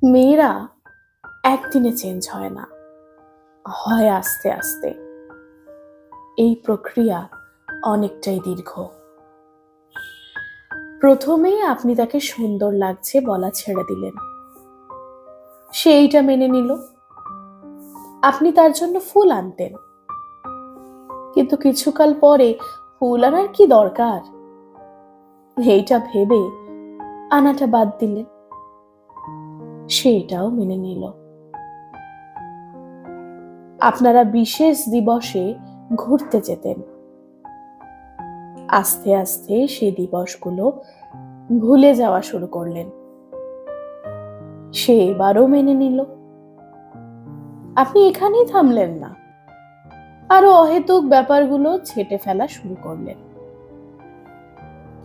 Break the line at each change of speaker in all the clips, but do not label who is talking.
মেয়েরা একদিনে চেঞ্জ হয় না, হয় আস্তে আস্তে। এই প্রক্রিয়া অনেকটাই দীর্ঘ। প্রথমেই আপনি তাকে সুন্দর লাগছে বলা ছেড়ে দিলেন, সে এইটা মেনে নিল। আপনি তার জন্য ফুল আনতেন, কিন্তু কিছুকাল পরে ফুল আনার কি দরকার এইটা ভেবে আনাটা বাদ দিলেন, সে এটাও মেনে নিল। আপনারা বিশেষ দিবসে ঘুরতে যেতেন, আস্তে আস্তে সেই দিবসগুলো ভুলে যাওয়া শুরু করলেন, সে এবারও মেনে নিল। আপনি এখানেই থামলেন না, আরো অহেতুক ব্যাপারগুলো ছেঁটে ফেলা শুরু করলেন।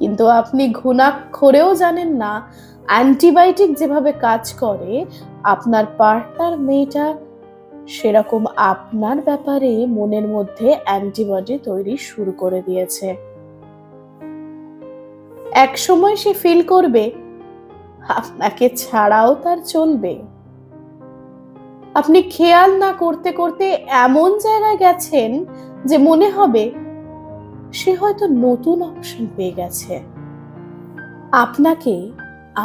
কিন্তু আপনি ঘুণাক্ষরেও জানেন না অ্যান্টিবায়োটিক যেভাবে কাজ করে, আপনার পার্টনার মেয়েটা সেরকম আপনার ব্যাপারে মনের মধ্যে অ্যান্টিবডি তৈরি শুরু করে দিয়েছে। এক সময় সে ফিল করবে আপনাকে ছাড়াও তার চলবে। আপনি খেয়াল না করতে করতে এমন জায়গায় গেছেন যে মনে হবে সে হয়তো নতুন অপশন পেয়ে গেছে। আপনাকে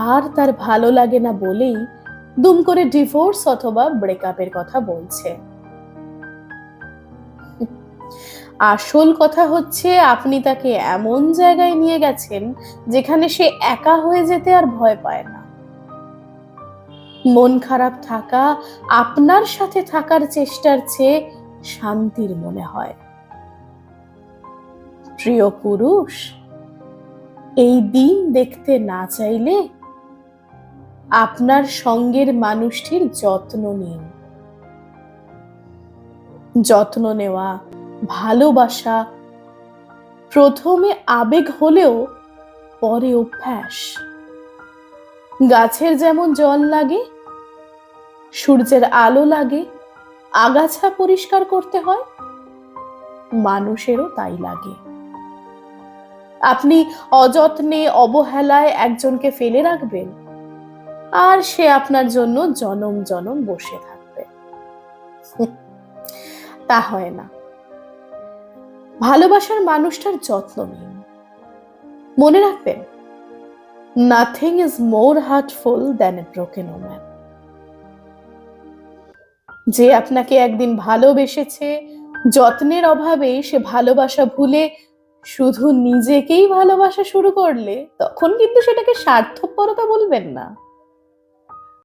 আর তার ভালো লাগে না বলেই দুম করে ডিভোর্স অথবা ব্রেকআপের কথা বলছে। আসল কথা হচ্ছে আপনি তাকে এমন জায়গায় নিয়ে গেছেন যেখানে সে একা হয়ে যেতে আর ভয় পায় না। মন খারাপ থাকা আপনার সাথে থাকার চেষ্টার চেয়ে শান্তির মনে হয়। প্রিয় পুরুষ, এই দিন দেখতে না চাইলে আপনার সঙ্গের মানুষটির যত্ন নিন। যত্ন নেওয়া, ভালোবাসা প্রথমে আবেগ হলেও পরে অভ্যাস। গাছের যেমন জল লাগে, সূর্যের আলো লাগে, আগাছা পরিষ্কার করতে হয়, মানুষেরও তাই লাগে। আপনি অযত্নে অবহেলায় একজনকে ফেলে রাখবেন, আর সে আপনার জন্য জনম জনম বসে থাকবে। তা হয় না। ভালোবাসার মানুষটার যত্ন নিন। মনে রাখবেন, nothing is more heartful than a broken woman. যে আপনাকে একদিন ভালোবেসেছে, যত্নের অভাবে সে ভালোবাসা ভুলে শুধু নিজেকেই ভালোবাসা শুরু করলে তখন কিন্তু সেটাকে স্বার্থপরতা বলবেন না।